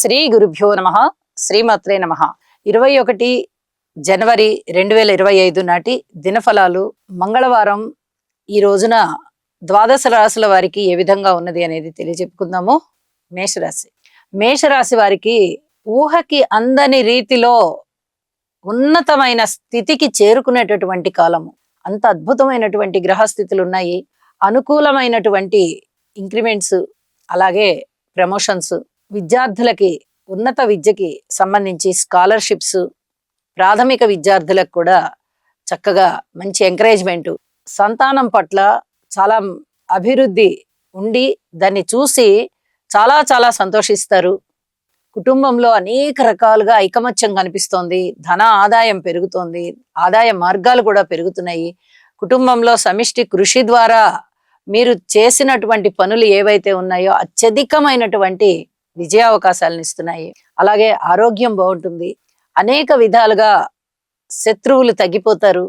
శ్రీ గురుభ్యో నమః. శ్రీమాత్రే నమః. 21 జనవరి 2025 నాటి దినఫలాలు మంగళవారం. ఈ రోజున ద్వాదశ రాశుల వారికి ఏ విధంగా ఉన్నది అనేది తెలియజెప్పుకుందాము. మేషరాశి. మేషరాశి వారికి ఊహకి అందని రీతిలో ఉన్నతమైన స్థితికి చేరుకునేటటువంటి కాలము. అంత అద్భుతమైనటువంటి గ్రహస్థితులు ఉన్నాయి. అనుకూలమైనటువంటి ఇంక్రిమెంట్స్, అలాగే ప్రమోషన్స్, విద్యార్థులకి ఉన్నత విద్యకి సంబంధించి స్కాలర్షిప్స్, ప్రాథమిక విద్యార్థులకు కూడా చక్కగా మంచి ఎంకరేజ్మెంట్, సంతానం పట్ల చాలా అభివృద్ధి ఉండి దాన్ని చూసి చాలా చాలా సంతోషిస్తారు. కుటుంబంలో అనేక రకాలుగా ఐకమత్యం కనిపిస్తోంది. ధన ఆదాయం పెరుగుతోంది. ఆదాయ మార్గాలు కూడా పెరుగుతున్నాయి. కుటుంబంలో సమిష్టి కృషి ద్వారా మీరు చేసినటువంటి పనులు ఏవైతే ఉన్నాయో అత్యధికమైనటువంటి విజయావకాశాలను ఇస్తున్నాయి. అలాగే ఆరోగ్యం బాగుంటుంది. అనేక విధాలుగా శత్రువులు తగ్గిపోతారు.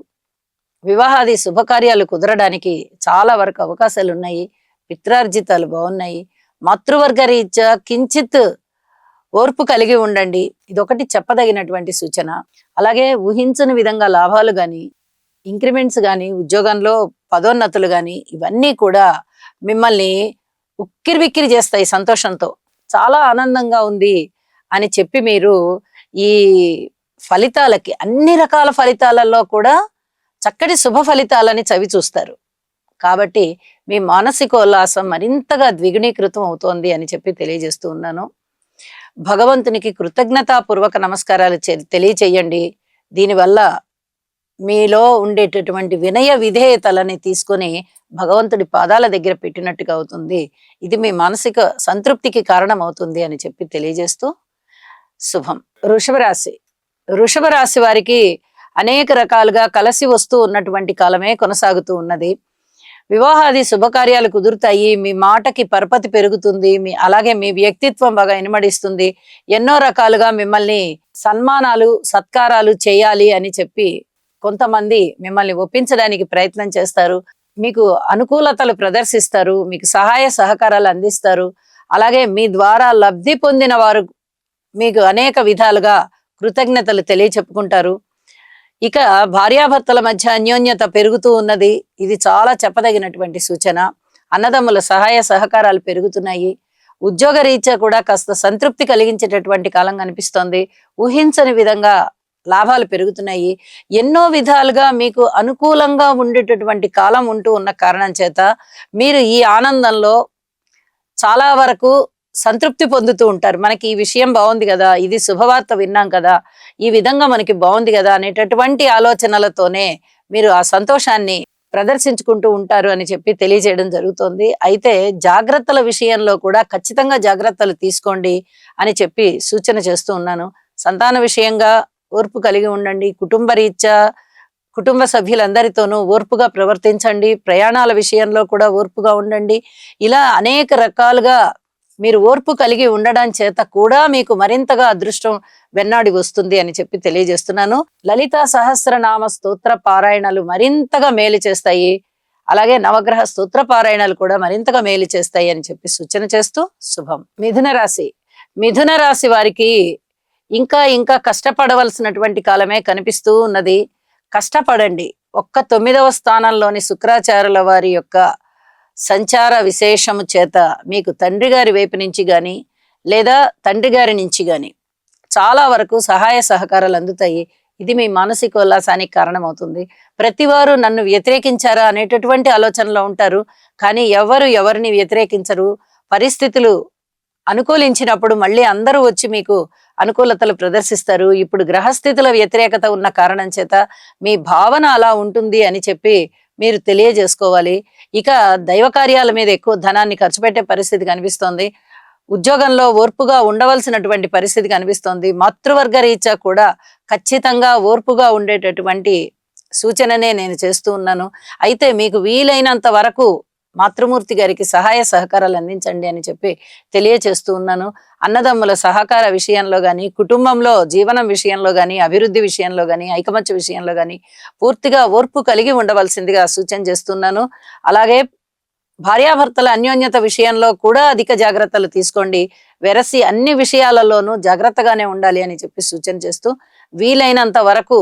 వివాహాది శుభకార్యాలు కుదరడానికి చాలా వరకు అవకాశాలు ఉన్నాయి. పిత్రార్జితాలు బాగున్నాయి. మాతృవర్గ రీత్యా కించిత్ ఓర్పు కలిగి ఉండండి. ఇదొకటి చెప్పదగినటువంటి సూచన. అలాగే ఊహించని విధంగా లాభాలు గాని, ఇంక్రిమెంట్స్ గాని, ఉద్యోగంలో పదోన్నతులు గాని ఇవన్నీ కూడా మిమ్మల్ని ఉక్కిరిబిక్కిరి చేస్తాయి. సంతోషంతో చాలా ఆనందంగా ఉంది అని చెప్పి మీరు ఈ ఫలితాలకి, అన్ని రకాల ఫలితాలలో కూడా చక్కటి శుభ ఫలితాలని చవి చూస్తారు. కాబట్టి మీ మానసికోల్లాసం మరింతగా ద్విగుణీకృతం అవుతోంది అని చెప్పి తెలియజేస్తూ ఉన్నాను. భగవంతునికి కృతజ్ఞతాపూర్వక నమస్కారాలు తెలియచేయండి. దీనివల్ల మీలో ఉండేటటువంటి వినయ విధేయతలని తీసుకొని భగవంతుడి పాదాల దగ్గర పెట్టినట్టుగా అవుతుంది. ఇది మీ మానసిక సంతృప్తికి కారణం అవుతుంది అని చెప్పి తెలియజేస్తూ శుభం. వృషభ రాశి. వృషభ రాశి వారికి అనేక రకాలుగా కలిసి వస్తూ ఉన్నటువంటి కాలమే కొనసాగుతూ ఉన్నది. వివాహాది శుభకార్యాలు కుదురుతాయి. మీ మాటకి పరపతి పెరుగుతుంది. అలాగే మీ వ్యక్తిత్వం బాగా ఇనుమడిస్తుంది. ఎన్నో రకాలుగా మిమ్మల్ని సన్మానాలు, సత్కారాలు చేయాలి అని చెప్పి కొంతమంది మిమ్మల్ని ఒప్పించడానికి ప్రయత్నం చేస్తారు. మీకు అనుకూలతలు ప్రదర్శిస్తారు. మీకు సహాయ సహకారాలు అందిస్తారు. అలాగే మీ ద్వారా లబ్ధి పొందిన వారు మీకు అనేక విధాలుగా కృతజ్ఞతలు తెలియచెప్పుకుంటారు. ఇక భార్యాభర్తల మధ్య అన్యోన్యత పెరుగుతూ ఉన్నది. ఇది చాలా చెప్పదగినటువంటి సూచన. అన్నదమ్ముల సహాయ సహకారాలు పెరుగుతున్నాయి. ఉద్యోగ రీత్యా కూడా కాస్త సంతృప్తి కలిగించేటటువంటి కాలం కనిపిస్తోంది. ఊహించని విధంగా లాభాలు పెరుగుతున్నాయి. ఎన్నో విధాలుగా మీకు అనుకూలంగా ఉండేటటువంటి కాలం ఉంటూ ఉన్న కారణం చేత మీరు ఈ ఆనందంలో చాలా వరకు సంతృప్తి పొందుతూ ఉంటారు. మనకి ఈ విషయం బాగుంది కదా, ఇది శుభవార్త విన్నాం కదా, ఈ విధంగా మనకి బాగుంది కదా అనేటటువంటి ఆలోచనలతోనే మీరు ఆ సంతోషాన్ని ప్రదర్శించుకుంటూ ఉంటారు అని చెప్పి తెలియజేయడం జరుగుతోంది. అయితే జాగ్రత్తల విషయంలో కూడా ఖచ్చితంగా జాగ్రత్తలు తీసుకోండి అని చెప్పి సూచన చేస్తూ ఉన్నాను. సంతాన విషయంగా ఓర్పు కలిగి ఉండండి. కుటుంబ రీత్యా కుటుంబ సభ్యులందరితోనూ ఓర్పుగా ప్రవర్తించండి. ప్రయాణాల విషయంలో కూడా ఓర్పుగా ఉండండి. ఇలా అనేక రకాలుగా మీరు ఓర్పు కలిగి ఉండడం చేత కూడా మీకు మరింతగా అదృష్టం వెన్నాడి వస్తుంది అని చెప్పి తెలియజేస్తున్నాను. లలితా సహస్రనామ స్తోత్ర పారాయణలు మరింతగా మేలు చేస్తాయి. అలాగే నవగ్రహ స్తోత్ర పారాయణలు కూడా మరింతగా మేలు చేస్తాయి అని చెప్పి సూచన చేస్తూ శుభం. మిథున రాశి. మిథున రాశి వారికి ఇంకా ఇంకా కష్టపడవలసినటువంటి కాలమే కనిపిస్తూ ఉన్నది. కష్టపడండి. 9వ స్థానంలోని శుక్రాచార్యుల వారి యొక్క సంచార విశేషము చేత మీకు తండ్రి గారి వైపు నుంచి గాని, లేదా తండ్రి గారి నుంచి గాని చాలా వరకు సహాయ సహకారాలు అందుతాయి. ఇది మీ మానసికోల్లాసానికి కారణమవుతుంది. ప్రతివారు నన్ను వ్యతిరేకించారా అనేటటువంటి ఆలోచనలో ఉంటారు. కానీ ఎవరిని వ్యతిరేకించరు. పరిస్థితులు అనుకూలించినప్పుడు మళ్ళీ అందరూ వచ్చి మీకు అనుకూలతలు ప్రదర్శిస్తారు. ఇప్పుడు గ్రహస్థితుల వ్యతిరేకత ఉన్న కారణం చేత మీ భావన అలా ఉంటుంది అని చెప్పి మీరు తెలియజేసుకోవాలి. ఇక దైవ కార్యాల మీద ఎక్కువ ధనాన్ని ఖర్చు పెట్టే పరిస్థితి కనిపిస్తోంది. ఉద్యోగంలో ఓర్పుగా ఉండవలసినటువంటి పరిస్థితి కనిపిస్తోంది. మాతృవర్గ రీత్యా కూడా ఖచ్చితంగా ఓర్పుగా ఉండేటటువంటి సూచననే నేను చేస్తూ ఉన్నాను. అయితే మీకు వీలైనంత వరకు మాతృమూర్తి గారికి సహాయ సహకారాలు అందించండి అని చెప్పి తెలియచేస్తూ ఉన్నాను. అన్నదమ్ముల సహకార విషయంలో గాని, కుటుంబంలో జీవనం విషయంలో గాని, అభివృద్ధి విషయంలో గాని, ఐకమత్య విషయంలో గాని పూర్తిగా ఓర్పు కలిగి ఉండవలసిందిగా సూచన చేస్తున్నాను. అలాగే భార్యాభర్తల అన్యోన్యత విషయంలో కూడా అధిక జాగ్రత్తలు తీసుకోండి. వెరసి అన్ని విషయాలలోనూ జాగ్రత్తగానే ఉండాలి అని చెప్పి సూచన చేస్తూ, వీలైనంత వరకు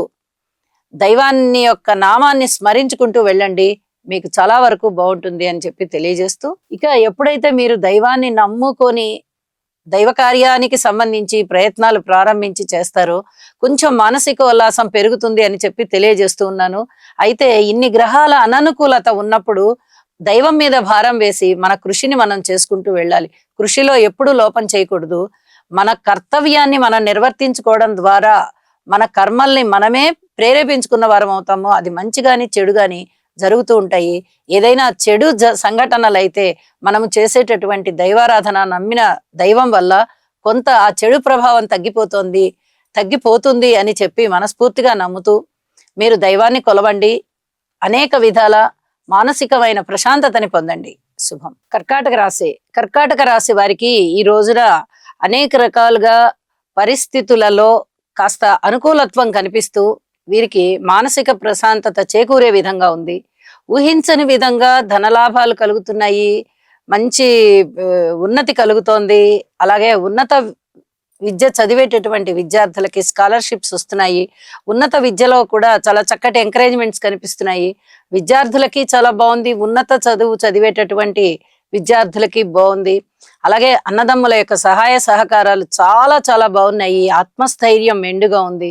దైవాన్ని యొక్క నామాన్ని స్మరించుకుంటూ వెళ్ళండి. మీకు చాలా వరకు బాగుంటుంది అని చెప్పి తెలియజేస్తూ, ఇక ఎప్పుడైతే మీరు దైవాన్ని నమ్ముకొని దైవ కార్యానికి సంబంధించి ప్రయత్నాలు ప్రారంభించి చేస్తారో కొంచెం మానసిక ఉల్లాసం పెరుగుతుంది అని చెప్పి తెలియజేస్తూ ఉన్నాను. అయితే ఇన్ని గ్రహాల అననుకూలత ఉన్నప్పుడు దైవం మీద భారం వేసి మన కృషిని మనం చేసుకుంటూ వెళ్ళాలి. కృషిలో ఎప్పుడూ లోపం చేయకూడదు. మన కర్తవ్యాన్ని మనం నిర్వర్తించుకోవడం ద్వారా మన కర్మల్ని మనమే ప్రేరేపించుకున్న వారం అవుతాము. అది మంచి గాని చెడు గాని జరుగుతూ ఉంటాయి. ఏదైనా చెడు సంఘటనలు అయితే మనము చేసేటటువంటి దైవారాధన నమ్మిన దైవం వల్ల కొంత ఆ చెడు ప్రభావం తగ్గిపోతుంది అని చెప్పి మనస్ఫూర్తిగా నమ్ముతూ మీరు దైవాన్ని కొలవండి. అనేక విధాల మానసికమైన ప్రశాంతతని పొందండి. శుభం. కర్కాటక రాశి వారికి ఈ రోజున అనేక రకాలుగా పరిస్థితులలో కాస్త అనుకూలత్వం కనిపిస్తూ వీరికి మానసిక ప్రశాంతత చేకూరే విధంగా ఉంది. ఊహించని విధంగా ధనలాభాలు కలుగుతున్నాయి. మంచి ఉన్నతి కలుగుతోంది. అలాగే ఉన్నత విద్య చదివేటటువంటి విద్యార్థులకి స్కాలర్షిప్స్ వస్తున్నాయి. ఉన్నత విద్యలో కూడా చాలా చక్కటి ఎంకరేజ్మెంట్స్ కనిపిస్తున్నాయి. విద్యార్థులకి చాలా బాగుంది. ఉన్నత చదువు చదివేటటువంటి విద్యార్థులకి బాగుంది. అలాగే అన్నదమ్ముల యొక్క సహాయ సహకారాలు చాలా చాలా బాగున్నాయి. ఆత్మస్థైర్యం మెండుగా ఉంది.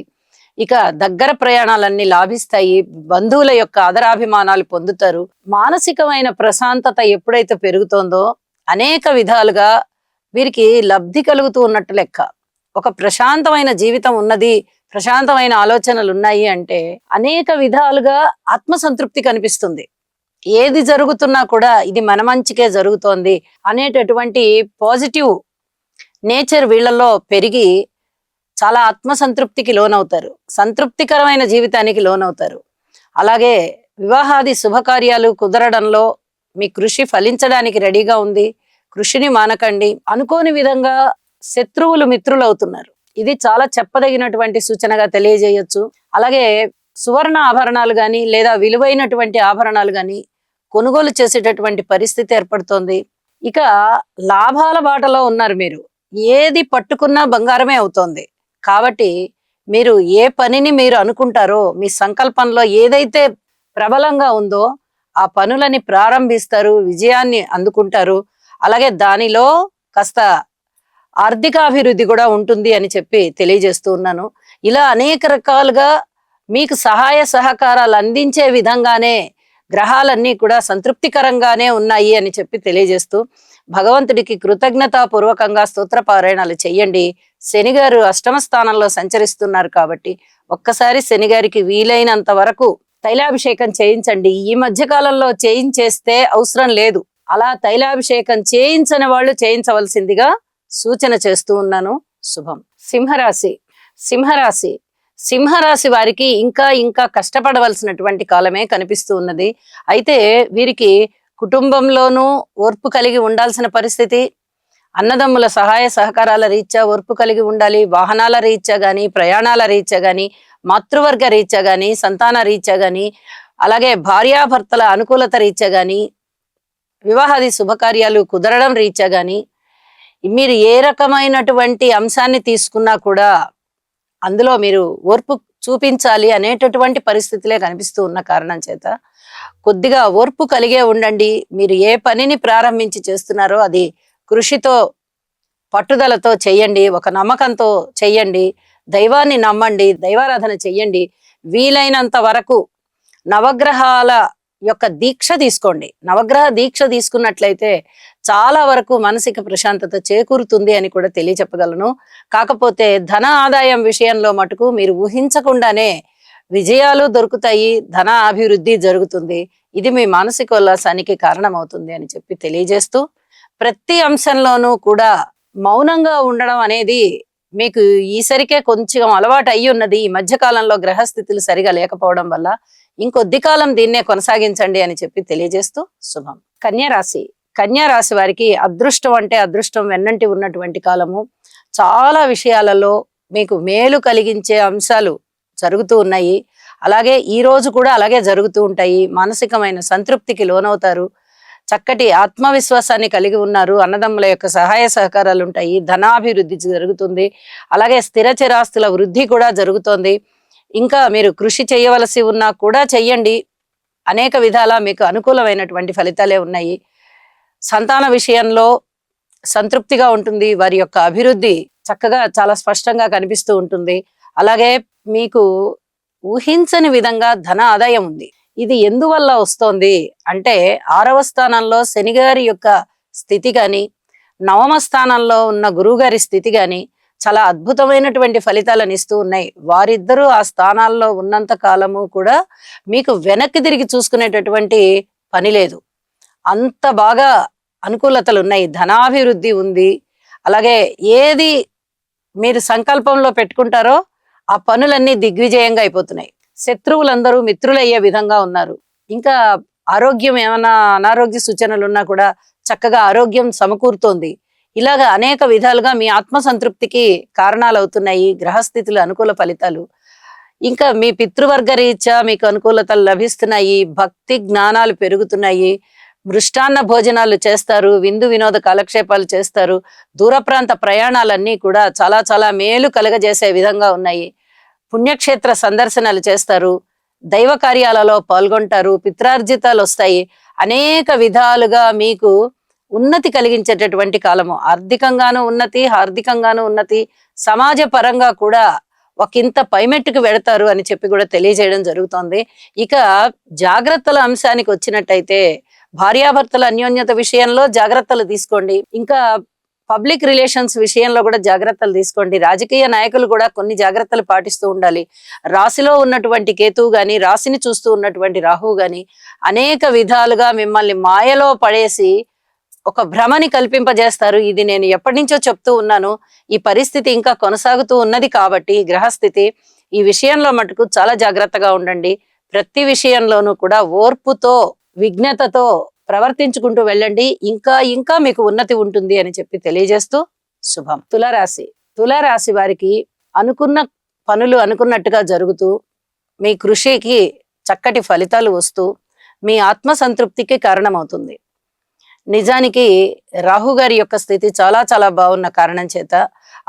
ఇక దగ్గర ప్రయాణాలన్నీ లాభిస్తాయి. బంధువుల యొక్క ఆదరాభిమానాలు పొందుతారు. మానసికమైన ప్రశాంతత ఎప్పుడైతే పెరుగుతోందో అనేక విధాలుగా వీరికి లబ్ధి కలుగుతూ ఉన్నట్టు లెక్క. ఒక ప్రశాంతమైన జీవితం ఉన్నది, ప్రశాంతమైన ఆలోచనలు ఉన్నాయి అంటే అనేక విధాలుగా ఆత్మసంతృప్తి కనిపిస్తుంది. ఏది జరుగుతున్నా కూడా ఇది మన మంచికే జరుగుతోంది అనేటటువంటి పాజిటివ్ నేచర్ వీళ్ళల్లో పెరిగి చాలా ఆత్మసంతృప్తికి లోనవుతారు. సంతృప్తికరమైన జీవితానికి లోనవుతారు. అలాగే వివాహాది శుభకార్యాలు కుదరడంలో మీ కృషి ఫలించడానికి రెడీగా ఉంది. కృషిని మానకండి. అనుకోని విధంగా శత్రువులు మిత్రులు అవుతున్నారు. ఇది చాలా చెప్పదగినటువంటి సూచనగా తెలియజేయొచ్చు. అలాగే సువర్ణ ఆభరణాలు గాని లేదా విలువైనటువంటి ఆభరణాలు గాని కొనుగోలు చేసేటటువంటి పరిస్థితి ఏర్పడుతోంది. ఇక లాభాల బాటలో ఉన్నారు మీరు. ఏది పట్టుకున్నా బంగారమే అవుతోంది. కాబట్టి మీరు ఏ పనిని మీరు అనుకుంటారో మీ సంకల్పంలో ఏదైతే ప్రబలంగా ఉందో ఆ పనులని ప్రారంభిస్తారు, విజయాన్ని అందుకుంటారు. అలాగే దానిలో కాస్త ఆర్థికాభివృద్ధి కూడా ఉంటుంది అని చెప్పి తెలియజేస్తూ ఉన్నాను. ఇలా అనేక రకాలుగా మీకు సహాయ సహకారాలు అందించే విధంగానే గ్రహాలన్నీ కూడా సంతృప్తికరంగానే ఉన్నాయి అని చెప్పి తెలియజేస్తూ భగవంతుడికి కృతజ్ఞతాపూర్వకంగా స్తోత్ర పారాయణాలు చెయ్యండి. శనిగారు అష్టమ స్థానంలో సంచరిస్తున్నారు కాబట్టి ఒక్కసారి శనిగారికి వీలైనంత వరకు తైలాభిషేకం చేయించండి. ఈ మధ్య కాలంలో చేయించేస్తే అవసరం లేదు. అలా తైలాభిషేకం చేయించని వాళ్ళు చేయించవలసిందిగా సూచన చేస్తూ ఉన్నాను. శుభం. సింహరాశి వారికి ఇంకా కష్టపడవలసినటువంటి కాలమే కనిపిస్తూ ఉన్నది. అయితే వీరికి కుటుంబంలోనూ ఓర్పు కలిగి ఉండాల్సిన పరిస్థితి, అన్నదమ్ముల సహాయ సహకారాల రీత్యా ఓర్పు కలిగి ఉండాలి. వాహనాల రీత్యా గాని, ప్రయాణాల రీత్యా గాని, మాతృవర్గ రీత్యా గాని, సంతాన రీత్యా గాని, అలాగే భార్యాభర్తల అనుకూలత రీత్యా గాని, వివాహాది శుభకార్యాలు కుదరడం రీత్యా గాని, మీరు ఏ రకమైనటువంటి అంశాన్ని తీసుకున్నా కూడా అందులో మీరు ఓర్పు చూపించాలి అనేటటువంటి పరిస్థితులే కనిపిస్తూ ఉన్న కారణం చేత కొద్దిగా ఓర్పు కలిగే ఉండండి. మీరు ఏ పనిని ప్రారంభించి చేస్తున్నారో అది కృషితో పట్టుదలతో చెయ్యండి. ఒక నమ్మకంతో చెయ్యండి. దైవాన్ని నమ్మండి. దైవారాధన చెయ్యండి. వీలైనంత వరకు నవగ్రహాల యొక్క దీక్ష తీసుకోండి. నవగ్రహ దీక్ష తీసుకున్నట్లయితే చాలా వరకు మానసిక ప్రశాంతత చేకూరుతుంది అని కూడా తెలియచెప్పగలను. కాకపోతే ధన ఆదాయం విషయంలో మటుకు మీరు ఊహించకుండానే విజయాలు దొరుకుతాయి, ధన అభివృద్ధి జరుగుతుంది. ఇది మీ మానసిక ఉల్లాసానికి కారణమవుతుంది అని చెప్పి తెలియజేస్తూ ప్రతి అంశంలోనూ కూడా మౌనంగా ఉండడం అనేది మీకు ఈసరికే కొంచెం అలవాటు అయ్యి ఉన్నది. ఈ మధ్యకాలంలో గ్రహస్థితులు సరిగా లేకపోవడం వల్ల ఇంకొద్ది కాలం దీన్నే కొనసాగించండి అని చెప్పి తెలియజేస్తూ శుభం. కన్యా రాశి వారికి అదృష్టం అంటే అదృష్టం వెన్నంటి ఉన్నటువంటి కాలము. చాలా విషయాలలో మీకు మేలు కలిగించే అంశాలు జరుగుతూ ఉన్నాయి. అలాగే ఈ రోజు కూడా అలాగే జరుగుతూ ఉంటాయి. మానసికమైన సంతృప్తికి లోనవుతారు. చక్కటి ఆత్మవిశ్వాసాన్ని కలిగి ఉన్నారు. అన్నదమ్ముల యొక్క సహాయ సహకారాలు ఉంటాయి. ధనాభివృద్ధి జరుగుతుంది. అలాగే స్థిర చిరాస్తుల వృద్ధి కూడా జరుగుతోంది. ఇంకా మీరు కృషి చేయవలసి ఉన్నా కూడా చెయ్యండి. అనేక విధాల మీకు అనుకూలమైనటువంటి ఫలితాలే ఉన్నాయి. సంతాన విషయంలో సంతృప్తిగా ఉంటుంది. వారి యొక్క అభివృద్ధి చక్కగా చాలా స్పష్టంగా కనిపిస్తూ ఉంటుంది. అలాగే మీకు ఊహించని విధంగా ధన ఆదాయం ఉంది. ఇది ఎందువల్ల వస్తోంది అంటే 6వ స్థానంలో శని గారి యొక్క స్థితి గాని, 9వ స్థానంలో ఉన్న గురువు గారి స్థితి గాని చాలా అద్భుతమైనటువంటి ఫలితాలను ఇస్తూ ఉన్నాయి. వారిద్దరూ ఆ స్థానాల్లో ఉన్నంత కాలము కూడా మీకు వెనక్కి తిరిగి చూసుకునేటటువంటి పని లేదు. అంత బాగా అనుకూలతలు ఉన్నాయి. ధనాభివృద్ధి ఉంది. అలాగే ఏది మీరు సంకల్పంలో పెట్టుకుంటారో ఆ పనులన్నీ దిగ్విజయంగా అయిపోతున్నాయి. శత్రువులందరూ మిత్రులయ్యే విధంగా ఉన్నారు. ఇంకా ఆరోగ్యం ఏమైనా అనారోగ్య సూచనలు ఉన్నా కూడా చక్కగా ఆరోగ్యం సమకూరుతోంది. ఇలాగా అనేక విధాలుగా మీ ఆత్మ సంతృప్తికి కారణాలు అవుతున్నాయి గ్రహస్థితులు అనుకూల ఫలితాలు. ఇంకా మీ పితృవర్గ రీత్యా మీకు అనుకూలతలు లభిస్తున్నాయి. భక్తి జ్ఞానాలు పెరుగుతున్నాయి. మృష్టాన్న భోజనాలు చేస్తారు. విందు వినోద కాలక్షేపాలు చేస్తారు. దూర ప్రాంత ప్రయాణాలన్నీ కూడా చాలా చాలా మేలు కలగజేసే విధంగా ఉన్నాయి. పుణ్యక్షేత్ర సందర్శనలు చేస్తారు. దైవ కార్యాలలో పాల్గొంటారు. పిత్రార్జితాలు వస్తాయి. అనేక విధాలుగా మీకు ఉన్నతి కలిగించేటటువంటి కాలము. ఆర్థికంగాను ఉన్నతి, హార్దికంగాను ఉన్నతి, సమాజ పరంగా కూడా ఒకంత పైమెట్టుకు వెడతారు అని చెప్పి కూడా తెలియజేయడం జరుగుతోంది. ఇక జాగ్రత్తల అంశానికి వచ్చినట్టయితే భార్యాభర్తల అన్యోన్యత విషయంలో జాగ్రత్తలు తీసుకోండి. ఇంకా పబ్లిక్ రిలేషన్స్ విషయంలో కూడా జాగ్రత్తలు తీసుకోండి. రాజకీయ నాయకులు కూడా కొన్ని జాగ్రత్తలు పాటిస్తూ ఉండాలి. రాశిలో ఉన్నటువంటి కేతువు గాని, రాశిని చూస్తూ ఉన్నటువంటి రాహువు గాని అనేక విధాలుగా మిమ్మల్ని మాయలో పడేసి ఒక భ్రమని కల్పింపజేస్తారు. ఇది నేను ఎప్పటి నుంచో చెప్తూ ఉన్నాను. ఈ పరిస్థితి ఇంకా కొనసాగుతూ ఉన్నది కాబట్టి గ్రహస్థితి ఈ విషయంలో మటుకు చాలా జాగ్రత్తగా ఉండండి. ప్రతి విషయంలోనూ కూడా ఓర్పుతో, విజ్ఞతతో ప్రవర్తించుకుంటూ వెళ్ళండి. ఇంకా ఇంకా మీకు ఉన్నతి ఉంటుంది అని చెప్పి తెలియజేస్తూ శుభం. తులారాశి వారికి అనుకున్న పనులు అనుకున్నట్టుగా జరుగుతూ, మీ కృషికి చక్కటి ఫలితాలు వస్తూ, మీ ఆత్మ సంతృప్తికి కారణమవుతుంది. నిజానికి రాహు గారి యొక్క స్థితి చాలా చాలా బాగున్న కారణం చేత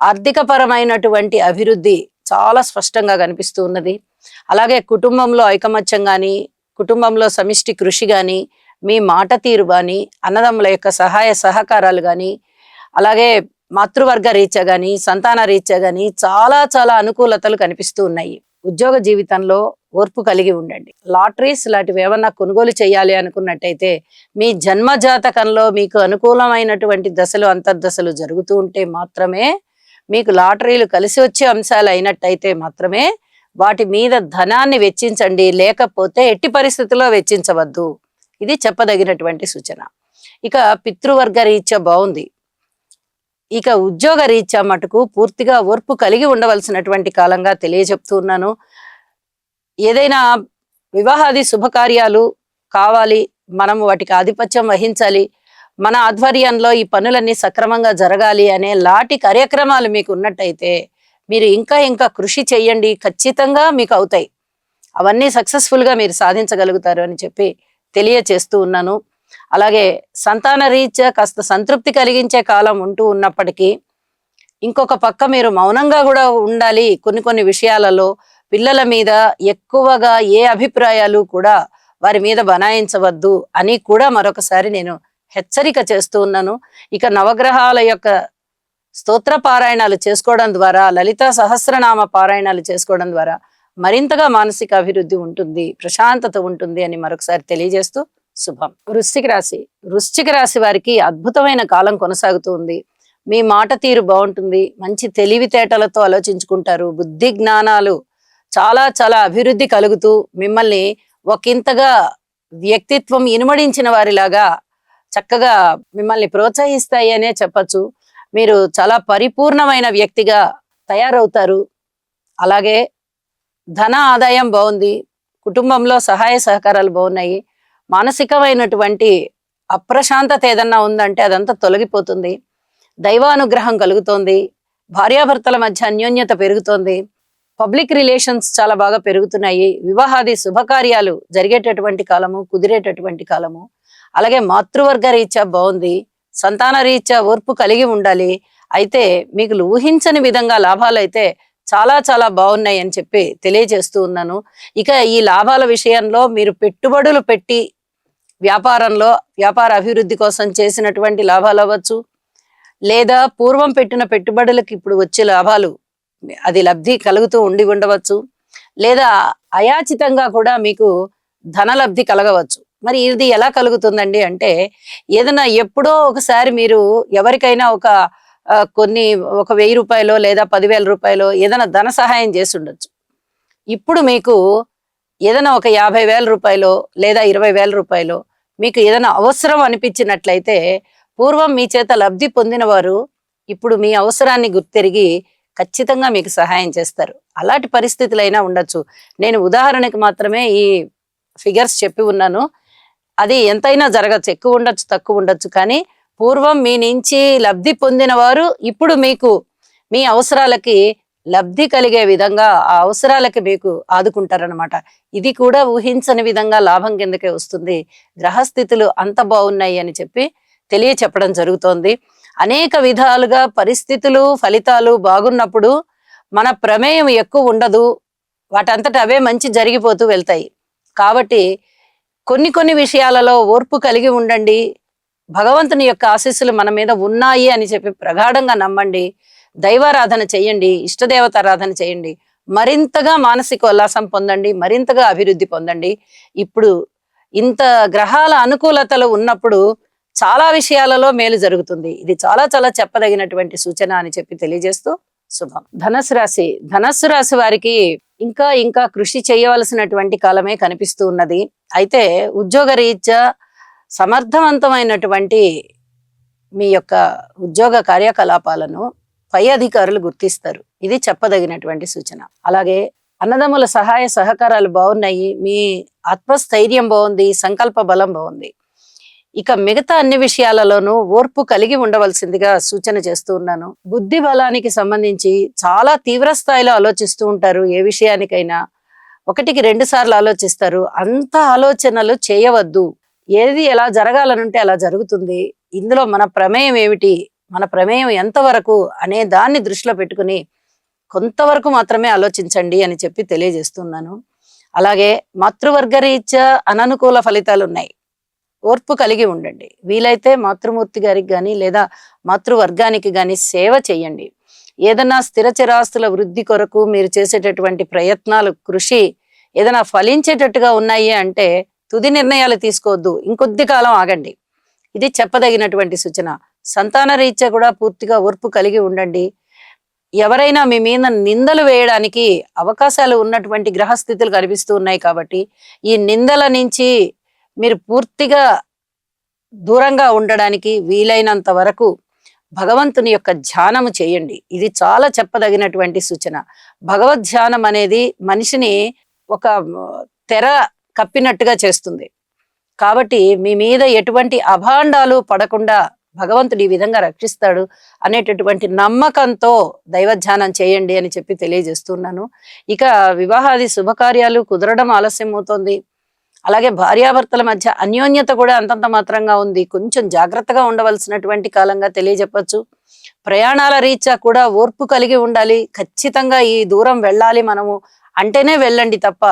ఆర్థిక పరమైనటువంటి అభివృద్ధి చాలా స్పష్టంగా కనిపిస్తూ ఉన్నది. అలాగే కుటుంబంలో ఐకమత్యం గాని, కుటుంబంలో సమిష్టి కృషి గాని, మీ మాట తీరు గాని, అన్నదమ్ముల యొక్క సహాయ సహకారాలు గాని, అలాగే మాతృవర్గ రీత్యా గాని, సంతాన రీత్యా గాని చాలా చాలా అనుకూలతలు కనిపిస్తూ ఉన్నాయి. ఉద్యోగ జీవితంలో ఓర్పు కలిగి ఉండండి. లాటరీస్ లాంటివి ఏమన్నా కొనుగోలు చేయాలి అనుకున్నట్టయితే మీ జన్మ జాతకంలో మీకు అనుకూలమైనటువంటి దశలు, అంతర్దశలు జరుగుతూ ఉంటే మాత్రమే, మీకు లాటరీలు కలిసి వచ్చే అంశాలు అయినట్టయితే మాత్రమే వాటి మీద ధనాన్ని వెచ్చించండి. లేకపోతే ఎట్టి పరిస్థితుల్లో వెచ్చించవద్దు. ఇది చెప్పదగినటువంటి సూచన. ఇక పితృవర్గ రీత్యా బాగుంది. ఇక ఉద్యోగ రీత్యా మటుకు పూర్తిగా ఓర్పు కలిగి ఉండవలసినటువంటి కాలంగా తెలియజెప్తూ ఉన్నాను. ఏదైనా వివాహాది శుభకార్యాలు కావాలి, మనం వాటికి ఆధిపత్యం వహించాలి, మన ఆధ్వర్యంలో ఈ పనులన్నీ సక్రమంగా జరగాలి అనే లాంటి కార్యక్రమాలు మీకు ఉన్నట్టయితే మీరు ఇంకా ఇంకా కృషి చెయ్యండి. ఖచ్చితంగా మీకు అవుతాయి. అవన్నీ సక్సెస్ఫుల్ గా మీరు సాధించగలుగుతారు అని చెప్పి తెలియచేస్తూ ఉన్నాను. అలాగే సంతాన రీత్యా కాస్త సంతృప్తి కలిగించే కాలం ఉంటూ ఉన్నప్పటికీ ఇంకొక పక్క మీరు మౌనంగా కూడా ఉండాలి. కొన్ని కొన్ని విషయాలలో పిల్లల మీద ఎక్కువగా ఏ అభిప్రాయాలు కూడా వారి మీద బనాయించవద్దు అని కూడా మరొకసారి నేను హెచ్చరిక చేస్తూ ఉన్నాను. ఇక నవగ్రహాల యొక్క స్తోత్ర పారాయణాలు చేసుకోవడం ద్వారా, లలితా సహస్రనామ పారాయణాలు చేసుకోవడం ద్వారా మరింతగా మానసిక అభివృద్ధి ఉంటుంది, ప్రశాంతత ఉంటుంది అని మరొకసారి తెలియజేస్తూ శుభం. వృశ్చిక రాశి వారికి అద్భుతమైన కాలం కొనసాగుతూ ఉంది. మీ మాట తీరు బాగుంటుంది. మంచి తెలివితేటలతో ఆలోచించుకుంటారు. బుద్ధి జ్ఞానాలు చాలా చాలా అభివృద్ధి కలుగుతూ మిమ్మల్ని ఒకంతగా వ్యక్తిత్వం ఇనుమడించిన వారిలాగా చక్కగా మిమ్మల్ని ప్రోత్సహిస్తాయి అనే చెప్పచ్చు. మీరు చాలా పరిపూర్ణమైన వ్యక్తిగా తయారవుతారు. అలాగే ధన ఆదాయం బాగుంది. కుటుంబంలో సహాయ సహకారాలు బాగున్నాయి. మానసికమైనటువంటి అప్రశాంతత ఏదన్నా ఉందంటే అదంతా తొలగిపోతుంది. దైవానుగ్రహం కలుగుతోంది. భార్యాభర్తల మధ్య అన్యోన్యత పెరుగుతోంది. పబ్లిక్ రిలేషన్స్ చాలా బాగా పెరుగుతున్నాయి. వివాహాది శుభకార్యాలు జరిగేటటువంటి కాలము, కుదిరేటటువంటి కాలము. అలాగే మాతృవర్గ రీత్యా బాగుంది. సంతాన రీత్యా ఓర్పు కలిగి ఉండాలి. అయితే మీకు ఊహించని విధంగా లాభాలైతే చాలా చాలా బాగున్నాయి అని చెప్పి తెలియజేస్తూ ఉన్నాను. ఇక ఈ లాభాల విషయంలో మీరు పెట్టుబడులు పెట్టి వ్యాపారంలో వ్యాపార అభివృద్ధి కోసం చేసినటువంటి లాభాలు అవ్వచ్చు, లేదా పూర్వం పెట్టిన పెట్టుబడులకు ఇప్పుడు వచ్చే లాభాలు అది లబ్ధి కలుగుతూ ఉండవచ్చు, లేదా అయాచితంగా కూడా మీకు ధనలబ్ధి కలగవచ్చు. మరి ఇది ఎలా కలుగుతుందండి అంటే, ఏదైనా ఎప్పుడో ఒకసారి మీరు ఎవరికైనా కొన్ని ఒక 1000 రూపాయలో లేదా 10,000 రూపాయలో ఏదైనా ధన సహాయం చేసి ఉండొచ్చు. ఇప్పుడు మీకు ఏదైనా ఒక 50,000 రూపాయలో లేదా 20,000 రూపాయలో మీకు ఏదైనా అవసరం అనిపించినట్లయితే, పూర్వం మీ చేత లబ్ధి పొందిన వారు ఇప్పుడు మీ అవసరాన్ని గుర్తెరిగి ఖచ్చితంగా మీకు సహాయం చేస్తారు. అలాంటి పరిస్థితులైనా ఉండొచ్చు. నేను ఉదాహరణకు మాత్రమే ఈ ఫిగర్స్ చెప్పి ఉన్నాను. అది ఎంతైనా జరగచ్చు, ఎక్కువ ఉండొచ్చు, తక్కువ ఉండొచ్చు. కానీ పూర్వం మీ నుంచి లబ్ధి పొందిన వారు ఇప్పుడు మీకు మీ అవసరాలకి లబ్ధి కలిగే విధంగా ఆ అవసరాలకి మీకు ఆదుకుంటారనమాట. ఇది కూడా ఊహించని విధంగా లాభం కిందకే వస్తుంది. గ్రహస్థితులు అంత బాగున్నాయి అని చెప్పి తెలియచెప్పడం జరుగుతోంది. అనేక విధాలుగా పరిస్థితులు ఫలితాలు బాగున్నప్పుడు మన ప్రమేయం ఎక్కువ ఉండదు, వాటంతట అవే మంచి జరిగిపోతూ వెళ్తాయి. కాబట్టి కొన్ని విషయాలలో ఓర్పు కలిగి ఉండండి. భగవంతుని యొక్క ఆశీస్సులు మన మీద ఉన్నాయి అని చెప్పి ప్రగాఢంగా నమ్మండి. దైవారాధన చేయండి, ఇష్టదేవతారాధన చేయండి. మరింతగా మానసిక ఉల్లాసం పొందండి, మరింతగా అభివృద్ధి పొందండి. ఇప్పుడు ఇంత గ్రహాల అనుకూలతలు ఉన్నప్పుడు చాలా విషయాలలో మేలు జరుగుతుంది. ఇది చాలా చాలా చెప్పదగినటువంటి సూచన అని చెప్పి తెలియజేస్తూ శుభం. ధనస్సు రాశి వారికి ఇంకా ఇంకా కృషి చేయవలసినటువంటి కాలమే కనిపిస్తూ ఉన్నది. అయితే ఉద్యోగ రీత్యా సమర్థవంతమైనటువంటి మీ యొక్క ఉద్యోగ కార్యకలాపాలను పై అధికారులు గుర్తిస్తారు. ఇది చెప్పదగినటువంటి సూచన. అలాగే అన్నదమ్ముల సహాయ సహకారాలు బాగున్నాయి, మీ ఆత్మస్థైర్యం బాగుంది, సంకల్ప బలం బాగుంది. ఇక మిగతా అన్ని విషయాలలోనూ ఓర్పు కలిగి ఉండవలసిందిగా సూచన చేస్తూ ఉన్నాను. బుద్ధి బలానికి సంబంధించి చాలా తీవ్ర స్థాయిలో ఆలోచిస్తూ ఉంటారు. ఏ విషయానికైనా 1-2 సార్లు ఆలోచిస్తారు. అంత ఆలోచనలు చేయవద్దు. ఏది ఎలా జరగాలనుంటే అలా జరుగుతుంది. ఇందులో మన ప్రమేయం ఏమిటి, మన ప్రమేయం ఎంతవరకు అనే దాన్ని దృష్టిలో పెట్టుకుని కొంతవరకు మాత్రమే ఆలోచించండి అని చెప్పి తెలియజేస్తున్నాను. అలాగే మాతృవర్గ రీత్యా అననుకూల ఫలితాలు ఉన్నాయి. ఓర్పు కలిగి ఉండండి. వీలైతే మాతృమూర్తి గారికి కానీ లేదా మాతృవర్గానికి కానీ సేవ చేయండి. ఏదన్నా స్థిర చిరాస్తుల వృద్ధి కొరకు మీరు చేసేటటువంటి ప్రయత్నాలు, కృషి ఏదైనా ఫలించేటట్టుగా ఉన్నాయి అంటే తుది నిర్ణయాలు తీసుకోవద్దు, ఇంకొద్ది కాలం ఆగండి. ఇది చెప్పదగినటువంటి సూచన. సంతాన రీత్యా కూడా పూర్తిగా ఓర్పు కలిగి ఉండండి. ఎవరైనా మీ మీద నిందలు వేయడానికి అవకాశాలు ఉన్నటువంటి గ్రహస్థితులు కనిపిస్తూ ఉన్నాయి కాబట్టి ఈ నిందల నుంచి మీరు పూర్తిగా దూరంగా ఉండడానికి వీలైనంత వరకు భగవంతుని యొక్క ధ్యానము చేయండి. ఇది చాలా చెప్పదగినటువంటి సూచన. భగవద్ ధ్యానం అనేది మనిషిని ఒక తెర కప్పినట్టుగా చేస్తుంది. కాబట్టి మీ మీద ఎటువంటి అభాండాలు పడకుండా భగవంతుడు ఈ విధంగా రక్షిస్తాడు అనేటటువంటి నమ్మకంతో దైవధ్యానం చేయండి అని చెప్పి తెలియజేస్తున్నాను. ఇక వివాహాది శుభకార్యాలు కుదరడం ఆలస్యం అవుతోంది. అలాగే భార్యాభర్తల మధ్య అన్యోన్యత కూడా అంతంత మాత్రంగా ఉంది. కొంచెం జాగ్రత్తగా ఉండవలసినటువంటి కాలంగా తెలియజెప్పచ్చు. ప్రయాణాల రీత్యా కూడా ఓర్పు కలిగి ఉండాలి. ఖచ్చితంగా ఈ దూరం వెళ్ళాలి మనము అంటేనే వెళ్ళండి తప్ప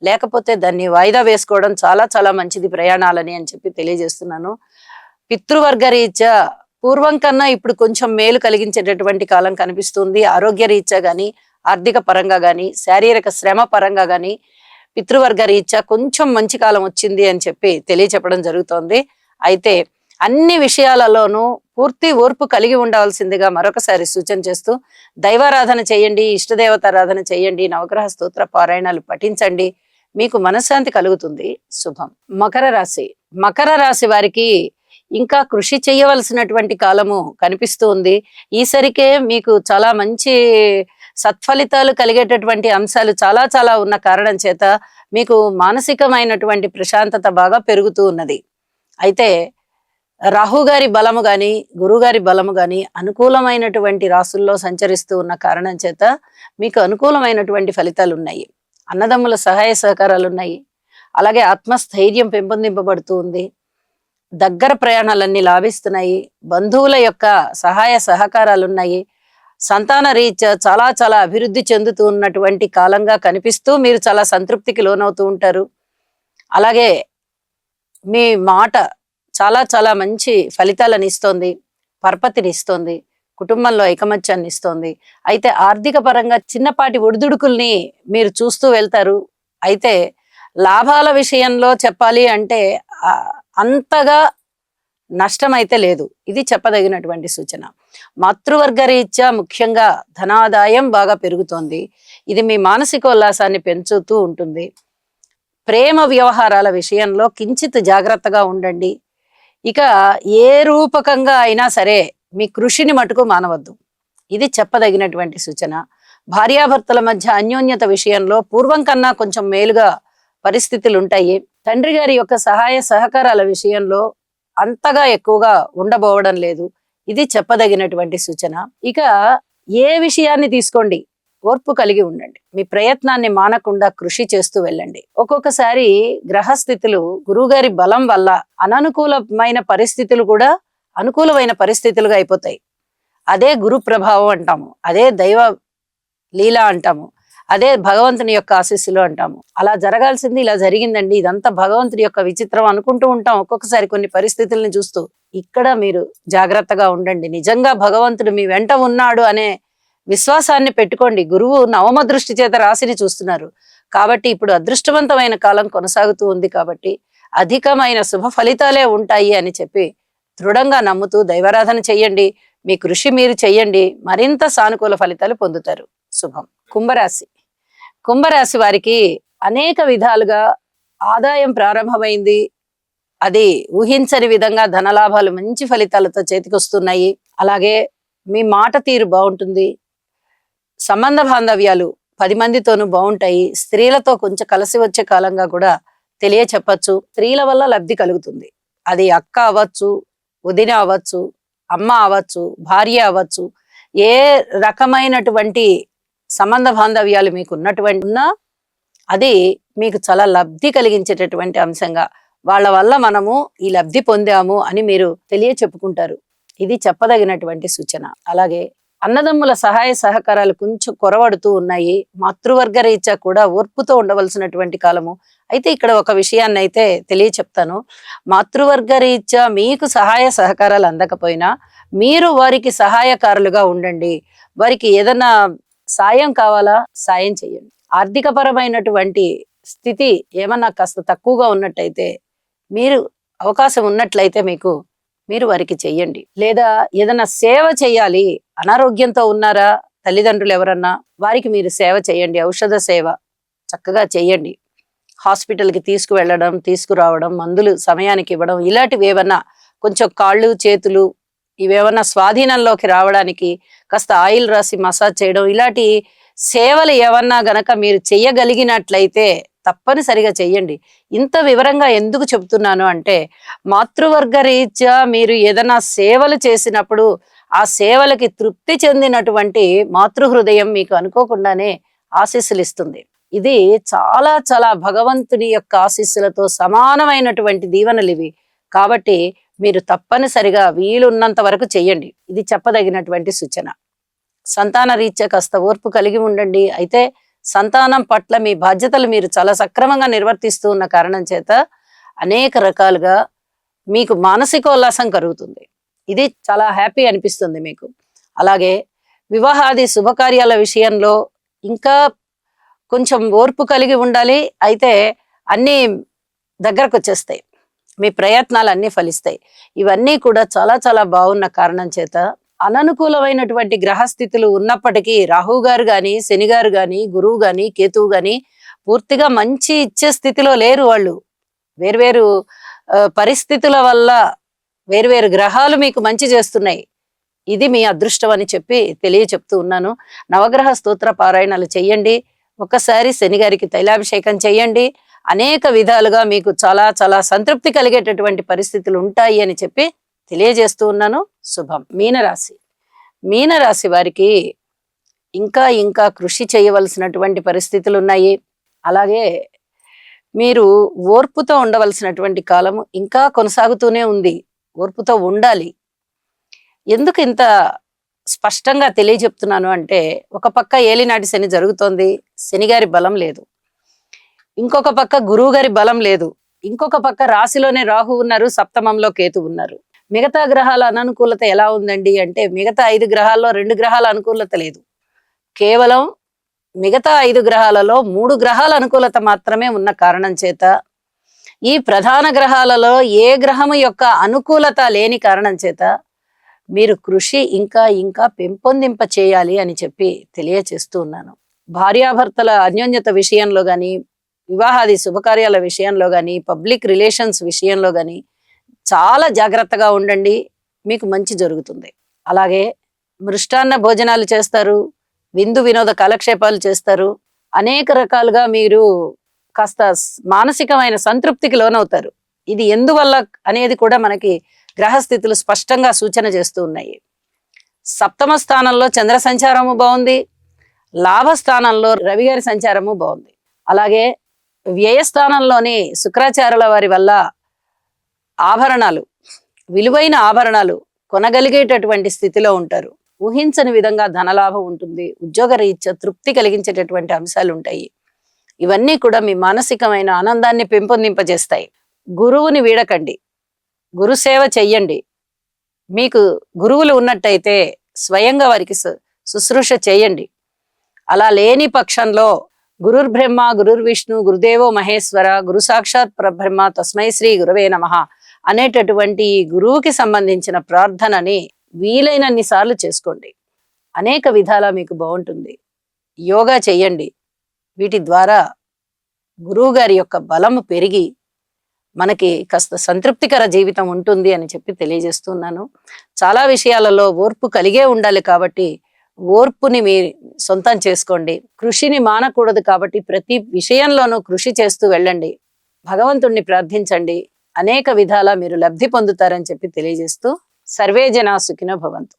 లేకపోతే దాన్ని వాయిదా వేసుకోవడం చాలా చాలా మంచిది ప్రయాణాలని అని చెప్పి తెలియజేస్తున్నాను. పితృవర్గ రీత్యా పూర్వం కన్నా ఇప్పుడు కొంచెం మేలు కలిగించేటటువంటి కాలం కనిపిస్తుంది. ఆరోగ్య రీత్యా గాని, ఆర్థిక పరంగా గాని, శారీరక శ్రమ పరంగా గాని పితృవర్గ రీత్యా కొంచెం మంచి కాలం వచ్చింది అని చెప్పి తెలియచెప్పడం జరుగుతోంది. అయితే అన్ని విషయాలలోనూ పూర్తి ఓర్పు కలిగి ఉండవలసిందిగా మరొకసారి సూచన చేస్తూ దైవారాధన చేయండి, ఇష్టదేవతారాధన చేయండి, నవగ్రహ స్తోత్ర పారాయణాలు పఠించండి, మీకు మనశ్శాంతి కలుగుతుంది. శుభం. మకర రాశి వారికి ఇంకా కృషి చేయవలసినటువంటి కాలము కనిపిస్తూ ఉంది. ఈసరికే మీకు చాలా మంచి సత్ఫలితాలు కలిగేటటువంటి అంశాలు చాలా చాలా ఉన్న కారణం చేత మీకు మానసికమైనటువంటి ప్రశాంతత బాగా పెరుగుతూ ఉన్నది. అయితే రాహు గారి బలము గాని, గురుగారి బలము గాని అనుకూలమైనటువంటి రాసుల్లో సంచరిస్తూ ఉన్న కారణం చేత మీకు అనుకూలమైనటువంటి ఫలితాలు ఉన్నాయి. అన్నదమ్ముల సహాయ సహకారాలు ఉన్నాయి. అలాగే ఆత్మస్థైర్యం పెంపొందింపబడుతూ ఉంది. దగ్గర ప్రయాణాలన్నీ లాభిస్తున్నాయి. బంధువుల యొక్క సహాయ సహకారాలు ఉన్నాయి. సంతాన రీత్యా చాలా చాలా అభివృద్ధి చెందుతూ ఉన్నటువంటి కాలంగా కనిపిస్తూ మీరు చాలా సంతృప్తికి లోనవుతూ ఉంటారు. అలాగే మీ మాట చాలా చాలా మంచి ఫలితాలను ఇస్తోంది, పరపతిని ఇస్తోంది, కుటుంబంలో ఐకమత్యాన్ని ఇస్తోంది. అయితే ఆర్థిక పరంగా చిన్నపాటి ఒడిదుడుకుల్ని మీరు చూస్తూ వెళ్తారు. అయితే లాభాల విషయంలో చెప్పాలి అంటే అంతగా నష్టమైతే లేదు. ఇది చెప్పదగినటువంటి సూచన. మాతృవర్గ రీత్యా ముఖ్యంగా ధనాదాయం బాగా పెరుగుతోంది. ఇది మీ మానసికోల్లాసాన్ని పెంచుతూ ఉంటుంది. ప్రేమ వ్యవహారాల విషయంలో కించిత్ జాగ్రత్తగా ఉండండి. ఇక ఏ రూపకంగా అయినా సరే మీ కృషిని మటుకు మానవద్దు. ఇది చెప్పదగినటువంటి సూచన. భార్యాభర్తల మధ్య అన్యోన్యత విషయంలో పూర్వం కన్నా కొంచెం మేలుగా పరిస్థితులు ఉంటాయి. తండ్రి గారి యొక్క సహాయ సహకారాల విషయంలో అంతగా ఎక్కువగా ఉండబోవడం లేదు. ఇది చెప్పదగినటువంటి సూచన. ఇక ఏ విషయాన్ని తీసుకోండి, ఓర్పు కలిగి ఉండండి. మీ ప్రయత్నాన్ని మానకుండా కృషి చేస్తూ వెళ్ళండి. ఒక్కొక్కసారి గ్రహస్థితులు గురువుగారి బలం వల్ల అననుకూలమైన పరిస్థితులు కూడా అనుకూలమైన పరిస్థితులుగా అయిపోతాయి. అదే గురు ప్రభావం అంటాము, అదే దైవ లీల అంటాము, అదే భగవంతుని యొక్క ఆశీస్సులు అంటాము. అలా జరగాల్సింది ఇలా జరిగిందండి, ఇదంతా భగవంతుని యొక్క విచిత్రం అనుకుంటూ ఉంటాం ఒక్కొక్కసారి కొన్ని పరిస్థితుల్ని చూస్తూ. ఇక్కడ మీరు జాగ్రత్తగా ఉండండి. నిజంగా భగవంతుడు మీ వెంట ఉన్నాడు అనే విశ్వాసాన్ని పెట్టుకోండి. గురువు నవమ దృష్టి చేత రాశిని చూస్తున్నారు కాబట్టి ఇప్పుడు అదృష్టవంతమైన కాలం కొనసాగుతూ ఉంది కాబట్టి అధికమైన శుభ ఫలితాలే ఉంటాయి అని చెప్పి దృఢంగా నమ్ముతూ దైవారాధన చెయ్యండి. మీ కృషి మీరు చెయ్యండి, మరింత సానుకూల ఫలితాలు పొందుతారు. శుభం. కుంభరాశి. కుంభరాశి వారికి అనేక విధాలుగా ఆదాయం ప్రారంభమైంది. అది ఊహించని విధంగా ధనలాభాలు మంచి ఫలితాలతో చేతికొస్తున్నాయి. అలాగే మీ మాట తీరు బాగుంటుంది. సంబంధ బాంధవ్యాలు 10 మందితోనూ బాగుంటాయి. స్త్రీలతో కొంచెం కలిసి వచ్చే కాలంగా కూడా తెలియచెప్పచ్చు. స్త్రీల వల్ల లబ్ధి కలుగుతుంది. అది అక్క అవ్వచ్చు, వదిన అవ్వచ్చు, అమ్మ అవ్వచ్చు, భార్య అవ్వచ్చు. ఏ రకమైనటువంటి సంబంధ బాంధవ్యాలు మీకు ఉన్నా అది మీకు చాలా లబ్ధి కలిగించేటటువంటి అంశంగా వాళ్ళ వల్ల మనము ఈ లబ్ధి పొందాము అని మీరు తెలియచెప్పుకుంటారు. ఇది చెప్పదగినటువంటి సూచన. అలాగే అన్నదమ్ముల సహాయ సహకారాలు కొంచెం కొరవడుతూ ఉన్నాయి. మాతృవర్గ రీత్యా కూడా ఓర్పుతో ఉండవలసినటువంటి కాలము. అయితే ఇక్కడ ఒక విషయాన్ని అయితే తెలియచెప్తాను. మాతృవర్గ రీత్యా మీకు సహాయ సహకారాలు అందకపోయినా మీరు వారికి సహాయకారులుగా ఉండండి. వారికి ఏదైనా సాయం కావాలా, సాయం చేయండి. ఆర్థిక పరమైనటువంటి స్థితి ఏమన్నా కాస్త తక్కువగా ఉన్నట్టయితే మీరు అవకాశం ఉన్నట్లయితే మీరు వారికి చెయ్యండి. లేదా ఏదైనా సేవ చేయాలి, అనారోగ్యంతో ఉన్నారా తల్లిదండ్రులు ఎవరన్నా, వారికి మీరు సేవ చేయండి. ఔషధ సేవ చక్కగా చెయ్యండి. హాస్పిటల్కి తీసుకువెళ్ళడం, తీసుకురావడం, మందులు సమయానికి ఇవ్వడం, ఇలాంటివి ఏమన్నా కొంచెం కాళ్ళు చేతులు ఇవేమన్నా స్వాధీనంలోకి రావడానికి కాస్త ఆయిల్ రాసి మసాజ్ చేయడం, ఇలాంటి సేవలు ఏమన్నా గనక మీరు చెయ్యగలిగినట్లయితే తప్పనిసరిగా చెయ్యండి. ఇంత వివరంగా ఎందుకు చెప్తున్నాను అంటే మాతృవర్గ రీత్యా మీరు ఏదైనా సేవలు చేసినప్పుడు ఆ సేవలకి తృప్తి చెందినటువంటి మాతృహృదయం మీకు అనుకోకుండానే ఆశీస్సులు ఇస్తుంది. ఇది చాలా చాలా భగవంతుని యొక్క ఆశీస్సులతో సమానమైనటువంటి దీవెనలు ఇవి. కాబట్టి మీరు తప్పనిసరిగా వీలున్నంత వరకు చెయ్యండి. ఇది చెప్పదగినటువంటి సూచన. సంతాన రీత్యా కాస్త ఓర్పు కలిగి ఉండండి. అయితే సంతానం పట్ల మీ బాధ్యతలు మీరు చాలా సక్రమంగా నిర్వర్తిస్తూ ఉన్న కారణం చేత అనేక రకాలుగా మీకు మానసికోల్లాసం కలుగుతుంది. ఇది చాలా హ్యాపీ అనిపిస్తుంది మీకు. అలాగే వివాహాది శుభకార్యాల విషయంలో ఇంకా కొంచెం ఓర్పు కలిగి ఉండాలి. అయితే అన్నీ దగ్గరకు వచ్చేస్తాయి, మీ ప్రయత్నాలు అన్నీ ఫలిస్తాయి. ఇవన్నీ కూడా చాలా చాలా బాగున్న కారణం చేత అననుకూలమైనటువంటి గ్రహస్థితులు ఉన్నప్పటికీ రాహు గారు గాని, శని గారు గాని, గురువు గాని, కేతువు గాని పూర్తిగా మంచి ఇచ్చే స్థితిలో లేరు. వాళ్ళు వేర్వేరు పరిస్థితుల వల్ల వేర్వేరు గ్రహాలు మీకు మంచి చేస్తున్నాయి. ఇది మీ అదృష్టం అని చెప్పి తెలియచెప్తూ ఉన్నాను. నవగ్రహ స్తోత్ర పారాయణాలు చెయ్యండి. ఒక్కసారి శని గారికి తైలాభిషేకం చెయ్యండి. అనేక విధాలుగా మీకు చాలా చాలా సంతృప్తి కలిగేటటువంటి పరిస్థితులు ఉంటాయి అని చెప్పి తెలియజేస్తూ ఉన్నాను. శుభం. మీనరాశి. మీనరాశి వారికి ఇంకా ఇంకా కృషి చేయవలసినటువంటి పరిస్థితులు ఉన్నాయి. అలాగే మీరు ఓర్పుతో ఉండవలసినటువంటి కాలము ఇంకా కొనసాగుతూనే ఉంది. ఓర్పుతో ఉండాలి. ఎందుకు ఇంత స్పష్టంగా తెలియజెప్తున్నాను అంటే, ఒక పక్క ఏలినాటి శని జరుగుతోంది, శనిగారి బలం లేదు. ఇంకొక పక్క గురువు గారి బలం లేదు. ఇంకొక పక్క రాశిలోనే రాహు ఉన్నారు, సప్తమంలో కేతు ఉన్నారు. మిగతా గ్రహాల అననుకూలత ఎలా ఉందండి అంటే, మిగతా 5 గ్రహాల్లో 2 గ్రహాల అనుకూలత లేదు. కేవలం మిగతా 5 గ్రహాలలో 3 గ్రహాల అనుకూలత మాత్రమే ఉన్న కారణం చేత, ఈ ప్రధాన గ్రహాలలో ఏ గ్రహము యొక్క అనుకూలత లేని కారణం చేత మీరు కృషి ఇంకా ఇంకా పెంపొందింప చేయాలి అని చెప్పి తెలియచేస్తూ ఉన్నాను. భార్యాభర్తల అన్యోన్యత విషయంలో గాని, వివాహాది శుభకార్యాల విషయంలో గాని, పబ్లిక్ రిలేషన్స్ విషయంలో గాని చాలా జాగ్రత్తగా ఉండండి. మీకు మంచి జరుగుతుంది. అలాగే మృష్టాన్న భోజనాలు చేస్తారు, విందు వినోద కాలక్షేపాలు చేస్తారు. అనేక రకాలుగా మీరు కాస్త మానసికమైన సంతృప్తికి లోనవుతారు. ఇది ఎందువల్ల అనేది కూడా మనకి గ్రహస్థితులు స్పష్టంగా సూచన చేస్తూ ఉన్నాయి. సప్తమ స్థానంలో చంద్ర సంచారము బాగుంది, లాభస్థానంలో రవి గారి సంచారము బాగుంది. అలాగే వ్యయస్థానంలోని శుక్రాచార్యుల వారి వల్ల ఆభరణాలు, విలువైన ఆభరణాలు కొనగలిగేటటువంటి స్థితిలో ఉంటారు. ఊహించని విధంగా ధనలాభం ఉంటుంది. ఉద్యోగ రీత్యా తృప్తి కలిగించేటటువంటి అంశాలు ఉంటాయి. ఇవన్నీ కూడా మీ మానసికమైన ఆనందాన్ని పెంపొందింపజేస్తాయి. గురువుని వీడకండి, గురు సేవ చెయ్యండి. మీకు గురువులు ఉన్నట్టయితే స్వయంగా వారికి శుశ్రూష చేయండి. అలా లేని పక్షంలో గురుర్బ్రహ్మ గురుర్విష్ణు గురుదేవో మహేశ్వర గురు సాక్షాత్ పరబ్రహ్మ తస్మై శ్రీ గురవే నమః అనేటటువంటి గురువుకి సంబంధించిన ప్రార్థనని వీలైనన్ని సార్లు చేసుకోండి. అనేక విధాల మీకు బాగుంటుంది. యోగా చెయ్యండి. వీటి ద్వారా గురువు గారి యొక్క బలము పెరిగి మనకి కాస్త సంతృప్తికర జీవితం ఉంటుంది అని చెప్పి తెలియజేస్తున్నాను. చాలా విషయాలలో ఓర్పు కలిగే ఉండాలి కాబట్టి ఓర్పుని మీ సొంతం చేసుకోండి. కృషిని మానకూడదు కాబట్టి ప్రతి విషయంలోనూ కృషి చేస్తూ వెళ్ళండి. భగవంతుణ్ణి ప్రార్థించండి. అనేక విధాల మీరు లబ్ధి పొందుతారని చెప్పి తెలియజేస్తూ సర్వే జనా సుఖినో భవంతు.